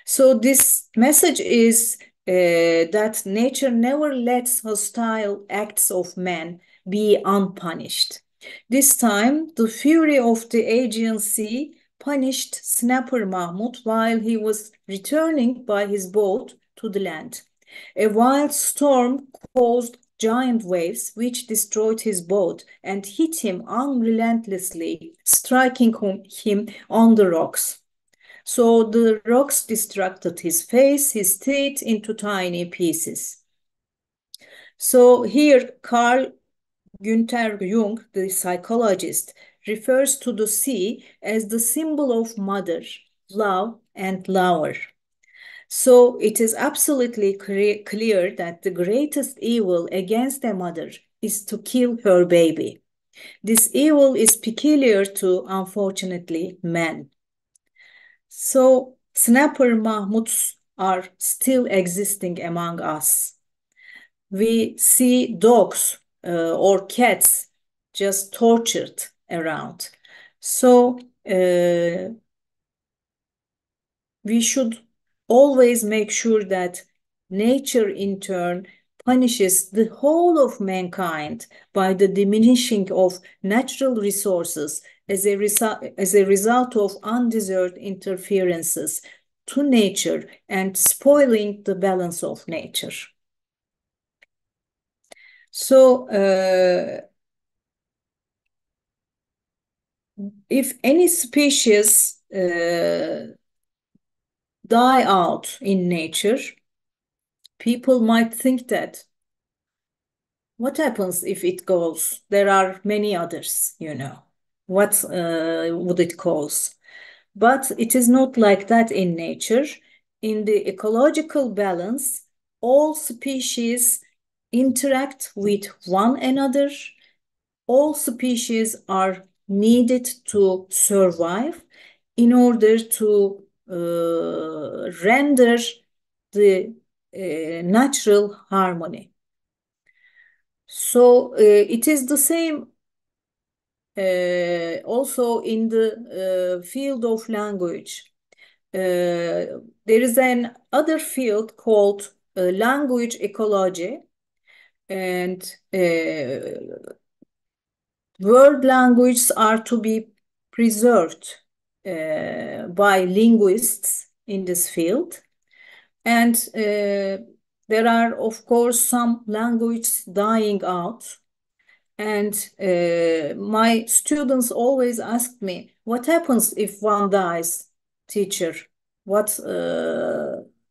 So this message is that nature never lets hostile acts of man be unpunished. This time, the fury of the Aegean Sea punished Snapper Mahmud while he was returning by his boat to the land. A wild storm caused giant waves which destroyed his boat and hit him unrelentlessly, striking him on the rocks. So the rocks distracted his face, his teeth into tiny pieces. So here Carl Günther Jung, the psychologist, refers to the sea as the symbol of mother, love, and lover. So it is absolutely clear that the greatest evil against a mother is to kill her baby. This evil is peculiar to, unfortunately, men. So Snapper Mahmuds are still existing among us. We see dogs or cats just tortured around. So we should always make sure that nature in turn punishes the whole of mankind by the diminishing of natural resources as a result of undeserved interferences to nature and spoiling the balance of nature. So, if any species die out in nature, people might think that what happens if it goes? There are many others, you know. What would it cause? But it is not like that in nature. In the ecological balance, all species interact with one another. All species are needed to survive in order to render the natural harmony. So it is the same also in the field of language. There is an other field called language ecology, and world languages are to be preserved by linguists in this field. And there are, of course, some languages dying out. And my students always ask me, what happens if one dies, teacher? What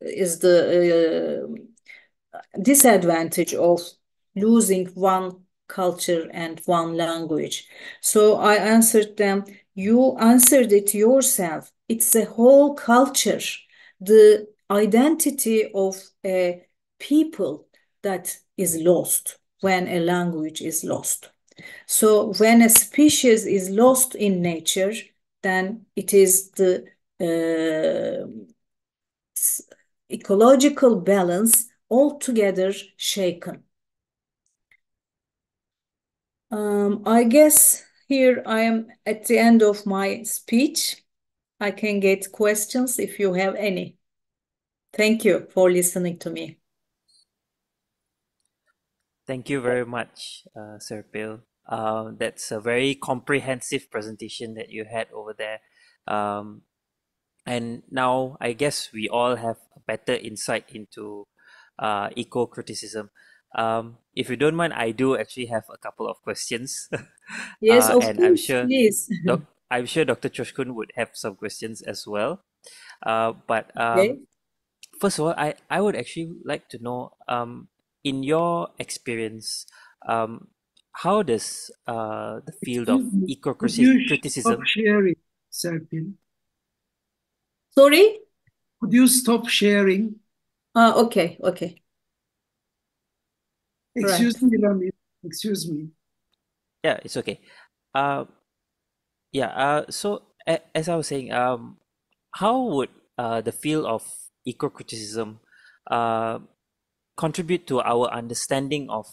is the disadvantage of losing one culture and one language? So I answered them, you answered it yourself. It's a whole culture, the identity of a people that is lost when a language is lost. So when a species is lost in nature, then it is the ecological balance altogether shaken. I guess here I am at the end of my speech. I can get questions if you have any. Thank you for listening to me. Thank you very much, Serpil. That's a very comprehensive presentation that you had over there. And now I guess we all have a better insight into eco-criticism. If you don't mind, I do actually have a couple of questions. Yes, of And course, please. I'm sure Dr. Choshkun would have some questions as well. But Okay. first of all, I would actually like to know, in your experience, how does the field of Excuse me. Could you stop eco-criticism? sharing, Serpil? Sorry? Could you stop sharing? Okay, okay. Right. Excuse me, Rami. Excuse me. Yeah, it's okay. Uh, yeah. So as I was saying, how would the field of eco-criticism uh, contribute to our understanding of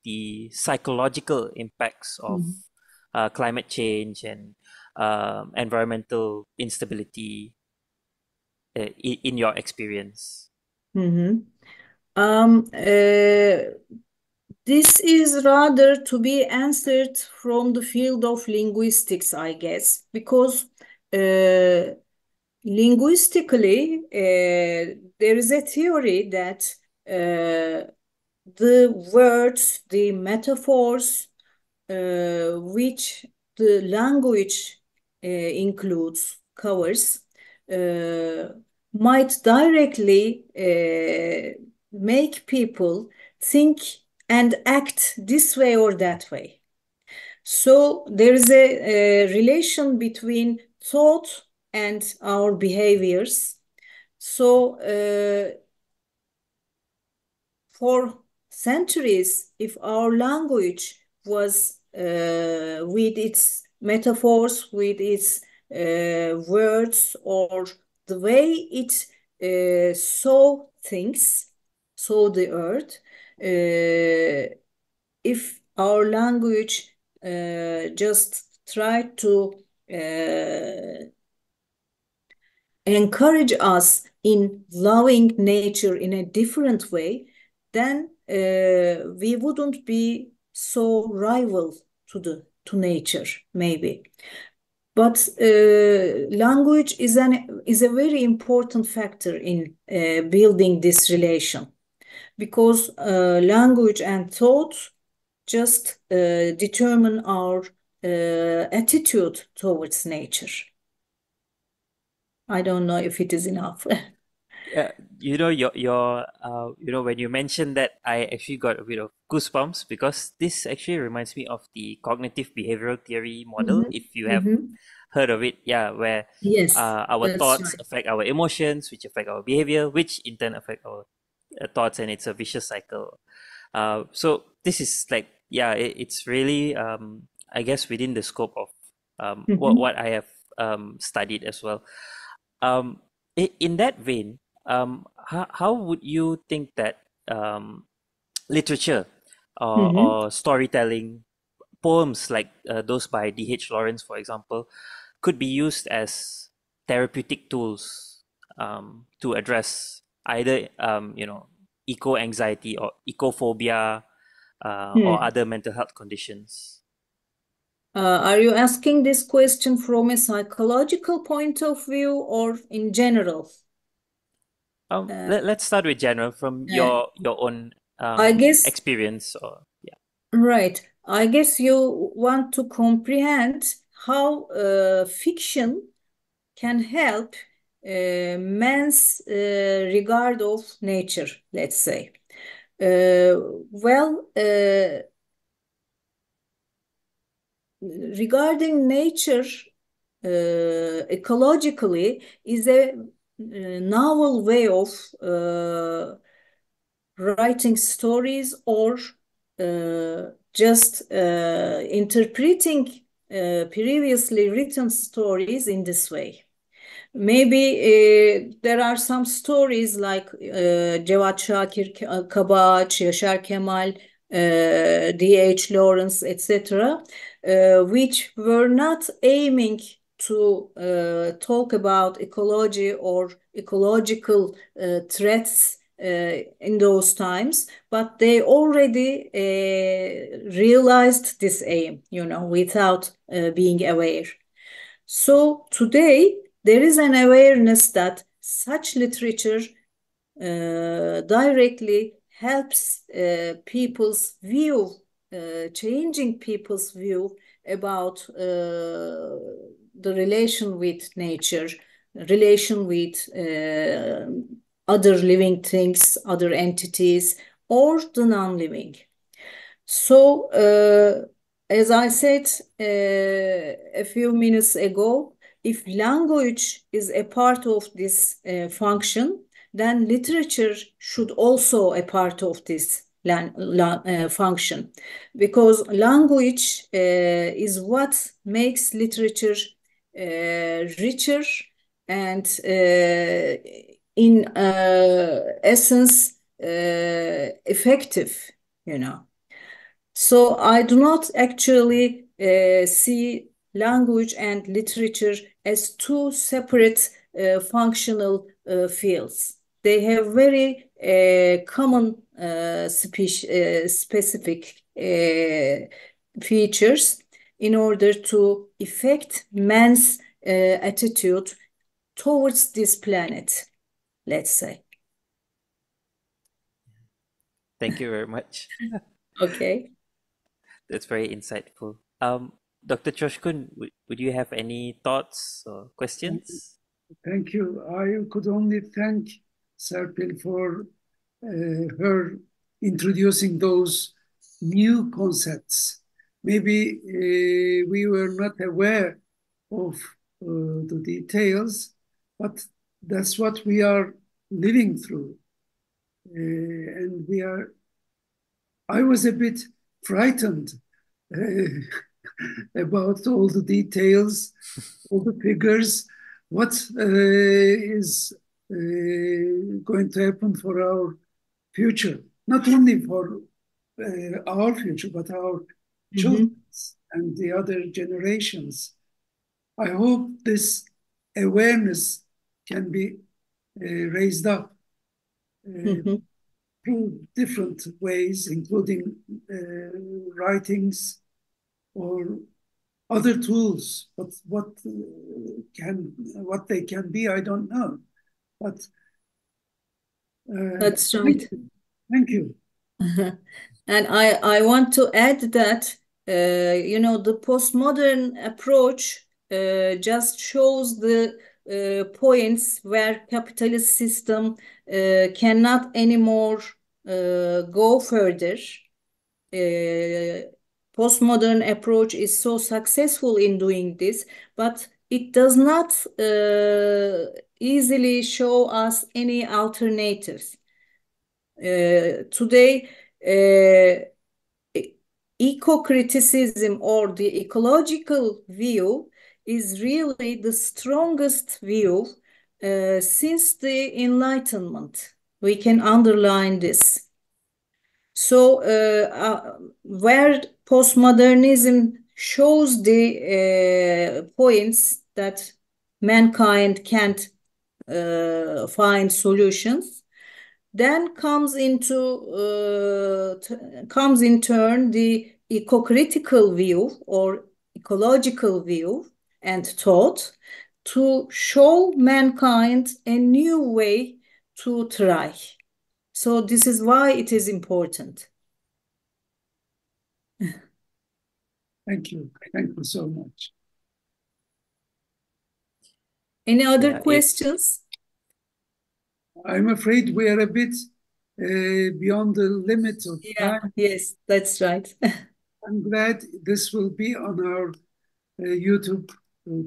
the psychological impacts of Mhm. climate change and environmental instability in your experience? Mm-hmm. This is rather to be answered from the field of linguistics, I guess, because linguistically, there is a theory that the words, the metaphors, which the language includes, covers, uh, might directly make people think and act this way or that way. So there is a relation between thought and our behaviors. So for centuries, if our language was with its metaphors, with its words, or the way it saw things, saw the earth, if our language just tried to encourage us in loving nature in a different way, then we wouldn't be so rival to nature, maybe. But language is a very important factor in building this relation, because language and thought just determine our attitude towards nature. I don't know if it is enough. Yeah, when you mentioned that, I actually got a bit of goosebumps because this actually reminds me of the cognitive behavioral theory model, Mhm, if you have mhm. heard of it. Yeah, where Yes, our that's thoughts right. affect our emotions, which affect our behavior, which in turn affect our thoughts, and it's a vicious cycle. So this is like, yeah, it's really, I guess, within the scope of Mhm, what I have studied as well. Um, in that vein, how would you think that literature mhm. or storytelling, poems like those by D.H. Lawrence, for example, could be used as therapeutic tools to address either eco anxiety or ecophobia or Hmm. other mental health conditions? Are you asking this question from a psychological point of view or in general? Uh, Let's start with general from uh, your own I guess, experience, or yeah. right. I guess you want to comprehend how fiction can help man's regard of nature, let's say. Uh, well, regarding nature, ecologically, is a novel way of writing stories, or just interpreting previously written stories in this way. Maybe there are some stories like Cevat Şakir Kabağaç, Yaşar Kemal, D.H. Lawrence, etc., which were not aiming to talk about ecology or ecological threats in those times, but they already realized this aim, without being aware. So today, there is an awareness that such literature directly helps people's view, changing people's view about the relation with nature, relation with other living things, other entities, or the non-living. So, as I said a few minutes ago, if language is a part of this function, then literature should also a part of this function, because language is what makes literature richer and, in essence, effective, you know. So I do not actually see language and literature as two separate functional fields. They have very common specific features in order to affect man's attitude towards this planet, let's say. Thank you very much. Okay. That's very insightful. Dr. Choshkun, would you have any thoughts or questions? Thank you. I could only thank Serpil for her introducing those new concepts. Maybe we were not aware of the details, but that's what we are living through. And I was a bit frightened uh, about all the details, all the figures, what is going to happen for our future, not only for our future, but our Mhm, children's and the other generations. I hope this awareness can be raised up. Uh, mhm, through different ways, including writings or other tools. But what they can be, I don't know. But That's thank right. you. Thank you. And I want to add that, the postmodern approach just shows the points where capitalist system cannot anymore go further. Postmodern approach is so successful in doing this, but it does not easily show us any alternatives. Today, eco-criticism or the ecological view is really the strongest view since the Enlightenment. We can underline this. So, where postmodernism shows the points that mankind can't find solutions, then comes in turn the eco-critical view or ecological view and thought to show mankind a new way to try. So this is why it is important. Thank you. Thank you so much. Any other Yeah, questions? I'm afraid we are a bit beyond the limit of Yeah, time. yes, that's right. I'm glad this will be on our YouTube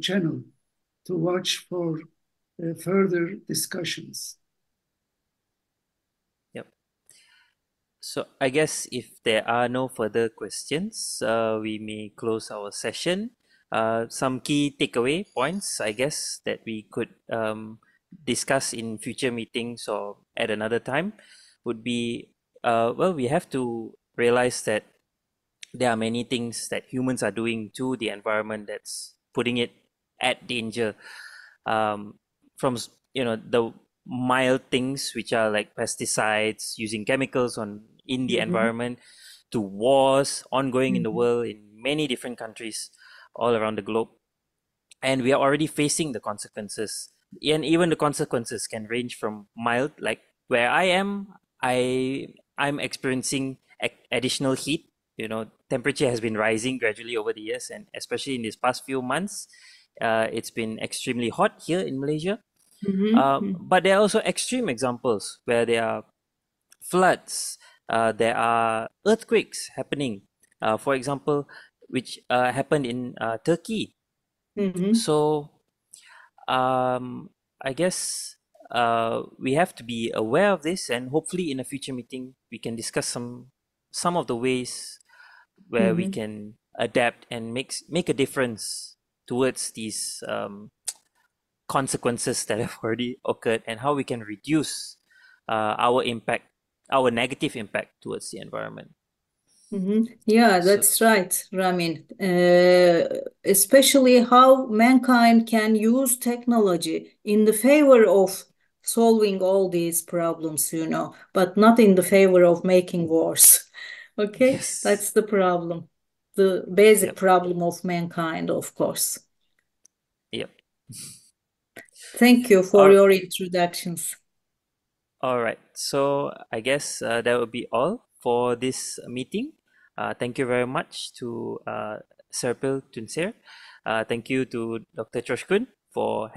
channel to watch for further discussions. yep. So I guess if there are no further questions, we may close our session. Some key takeaway points, I guess, that we could discuss in future meetings or at another time would be, well, we have to realize that there are many things that humans are doing to the environment that's putting it at danger. Um, from the mild things which are like pesticides, using chemicals in the Mhm, environment, to wars ongoing in the mhm, world in many different countries all around the globe, and we are already facing the consequences. And even the consequences can range from mild, like where I am, I'm experiencing additional heat. Temperature has been rising gradually over the years, and especially in these past few months, it's been extremely hot here in Malaysia. mhm, But there are also extreme examples where there are floods, there are earthquakes happening. For example, which happened in Turkey. mhm, So I guess we have to be aware of this, and hopefully in a future meeting we can discuss some of the ways where we mhm, can adapt and make a difference towards these consequences that have already occurred, and how we can reduce our impact, our negative impact towards the environment. mhm. Yeah, So that's right, Ramin. Especially how mankind can use technology in the favor of solving all these problems, but not in the favor of making wars. Okay, yes, that's the problem, the basic yep, problem of mankind, of course. yep. Thank you for All your introductions. All right. So I guess that will be all for this meeting. Thank you very much to Serpil Tunsir. Thank you to Dr. Choshkun for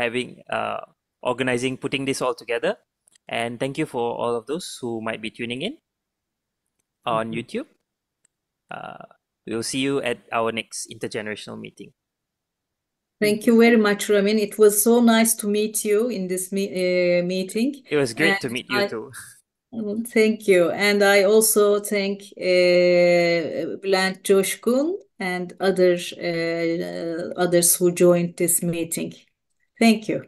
organizing, putting this all together. And thank you for all of those who might be tuning in on YouTube. Uh, we'll see you at our next intergenerational meeting. Thank you very much, Ramin. It was so nice to meet you in this meeting. It was And great to meet you I too. thank you. And I also thank Bülent Coşkun and others who joined this meeting. Thank you.